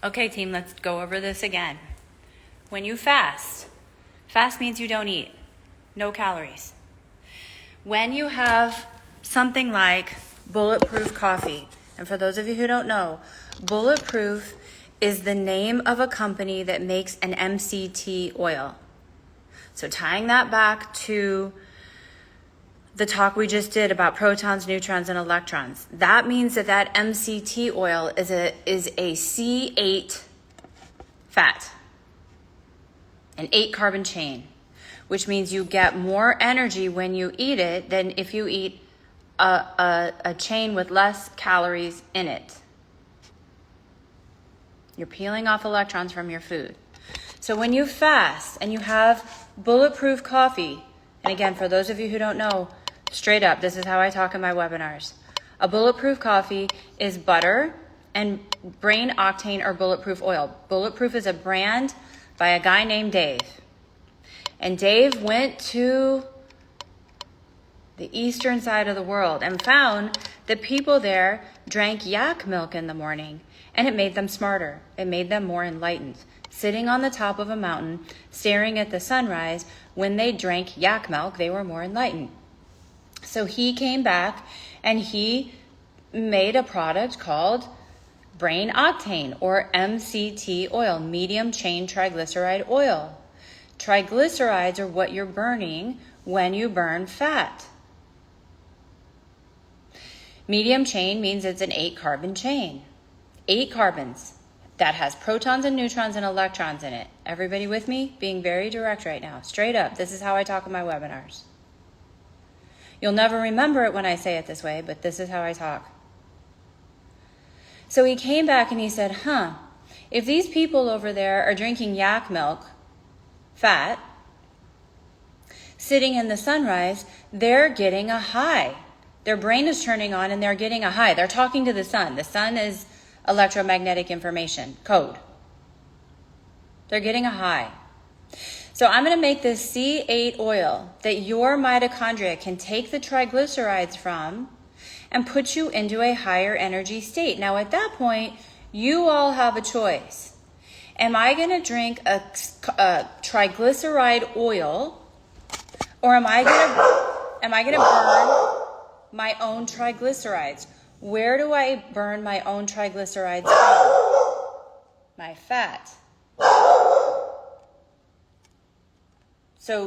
Okay, team, let's go over this again. When you fast means you don't eat, no calories. When you have something like Bulletproof coffee, and for those of you who don't know, Bulletproof is the name of a company that makes an MCT oil. So tying that back to the talk we just did about protons, neutrons, and electrons, that means that MCT oil is a C8 fat, an 8 carbon chain, which means you get more energy when you eat it than if you eat a chain with less calories in it. You're peeling off electrons from your food. So when you fast and you have Bulletproof coffee, and again, for those of you who don't know, straight up, this is how I talk in my webinars. A Bulletproof coffee is butter and brain octane or Bulletproof oil. Bulletproof is a brand by a guy named Dave. And Dave went to the eastern side of the world and found that people there drank yak milk in the morning, and it made them smarter. It made them more enlightened. Sitting on the top of a mountain, staring at the sunrise, when they drank yak milk, they were more enlightened. So he came back and he made a product called brain octane or MCT oil, medium chain triglyceride oil. Triglycerides are what you're burning when you burn fat. Medium chain means it's an 8 carbon chain. 8 carbons that has protons and neutrons and electrons in it. Everybody with me? Being very direct right now. Straight up. This is how I talk in my webinars. You'll never remember it when I say it this way, but this is how I talk. So he came back and he said, if these people over there are drinking yak milk, fat, sitting in the sunrise, they're getting a high. Their brain is turning on and they're getting a high. They're talking to the sun. The sun is electromagnetic information, code. They're getting a high. So I'm going to make this C8 oil that your mitochondria can take the triglycerides from and put you into a higher energy state. Now at that point, you all have a choice. Am I going to drink a triglyceride oil, or am I going to burn my own triglycerides? Where do I burn my own triglycerides from? My fat. So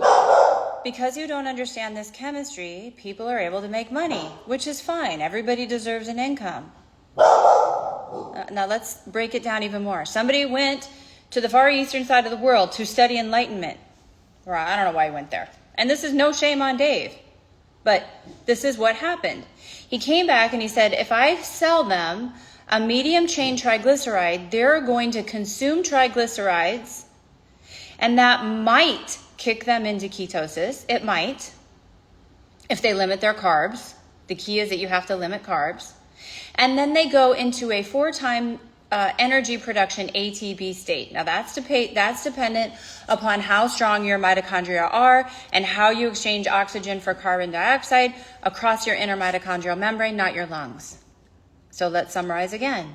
because you don't understand this chemistry, people are able to make money, which is fine. Everybody deserves an income. Now let's break it down even more. Somebody went to the far eastern side of the world to study enlightenment. Or I don't know why he went there. And this is no shame on Dave, but this is what happened. He came back and he said, if I sell them a medium chain triglyceride, they're going to consume triglycerides, and that might kick them into ketosis. It might, if they limit their carbs. The key is that you have to limit carbs. And then they go into a 4-time energy production ATP state. Now that's dependent upon how strong your mitochondria are and how you exchange oxygen for carbon dioxide across your inner mitochondrial membrane, not your lungs. So let's summarize again.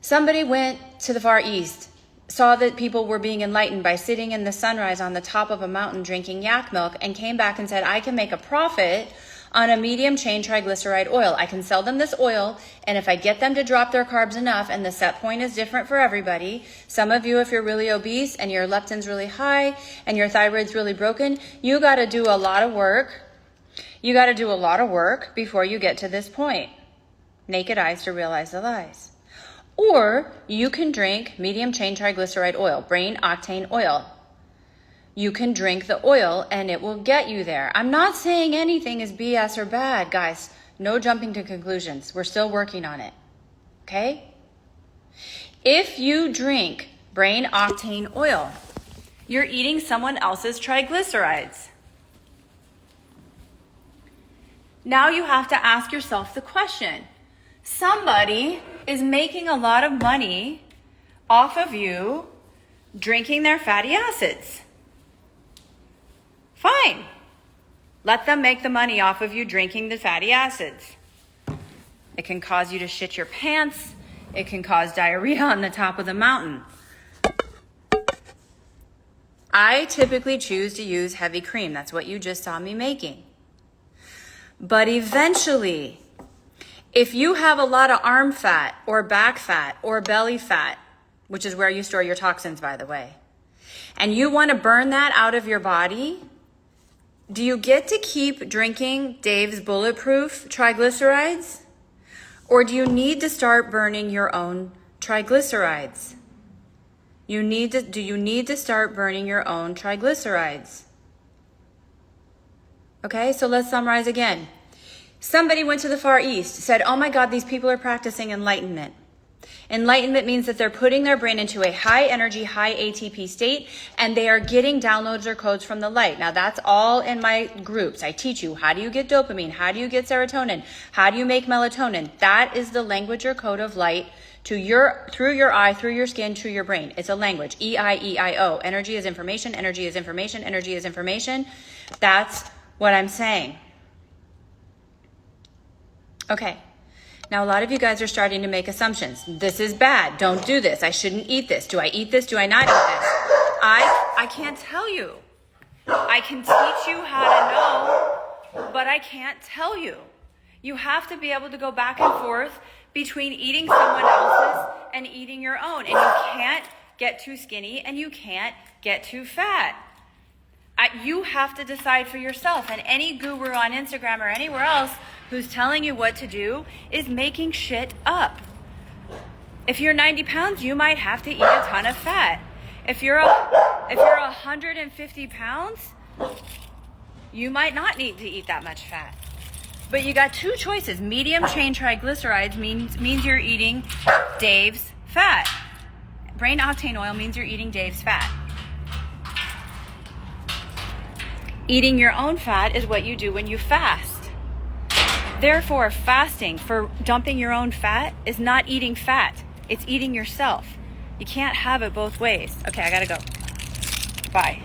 Somebody went to the Far East, saw that people were being enlightened by sitting in the sunrise on the top of a mountain drinking yak milk, and came back and said, I can make a profit on a medium chain triglyceride oil. I can sell them this oil, and if I get them to drop their carbs enough, and the set point is different for everybody. Some of you, if you're really obese and your leptin's really high and your thyroid's really broken, you got to do a lot of work. You got to do a lot of work before you get to this point. Naked eyes to realize the lies. Or you can drink medium chain triglyceride oil, brain octane oil. You can drink the oil and it will get you there. I'm not saying anything is BS or bad, guys. No jumping to conclusions. We're still working on it. Okay? If you drink brain octane oil, you're eating someone else's triglycerides. Now you have to ask yourself the question. Somebody is making a lot of money off of you drinking their fatty acids. Fine. Let them make the money off of you drinking the fatty acids. It can cause you to shit your pants. It can cause diarrhea on the top of the mountain. I typically choose to use heavy cream. That's what you just saw me making. But eventually, if you have a lot of arm fat or back fat or belly fat, which is where you store your toxins, by the way, and you want to burn that out of your body, do you get to keep drinking Dave's Bulletproof triglycerides? Or do you need to start burning your own triglycerides? Do you need to start burning your own triglycerides? Okay, so let's summarize again. Somebody went to the Far East, said, oh my God, these people are practicing enlightenment. Enlightenment means that they're putting their brain into a high energy, high ATP state, and they are getting downloads or codes from the light. Now that's all in my groups. I teach you, how do you get dopamine? How do you get serotonin? How do you make melatonin? That is the language or code of light through your eye, through your skin, to your brain. It's a language. E-I-E-I-O. Energy is information. Energy is information. Energy is information. That's what I'm saying. Okay. Now, a lot of you guys are starting to make assumptions. This is bad. Don't do this. I shouldn't eat this. Do I eat this? Do I not eat this? I can't tell you. I can teach you how to know, but I can't tell you. You have to be able to go back and forth between eating someone else's and eating your own. And you can't get too skinny and you can't get too fat. You have to decide for yourself. And any guru on Instagram or anywhere else who's telling you what to do is making shit up. If you're 90 pounds, you might have to eat a ton of fat. If you're 150 pounds, you might not need to eat that much fat. But you got two choices. Medium chain triglycerides means you're eating Dave's fat. Brain octane oil means you're eating Dave's fat. Eating your own fat is what you do when you fast. Therefore, fasting for dumping your own fat is not eating fat. It's eating yourself. You can't have it both ways. Okay, I gotta go. Bye.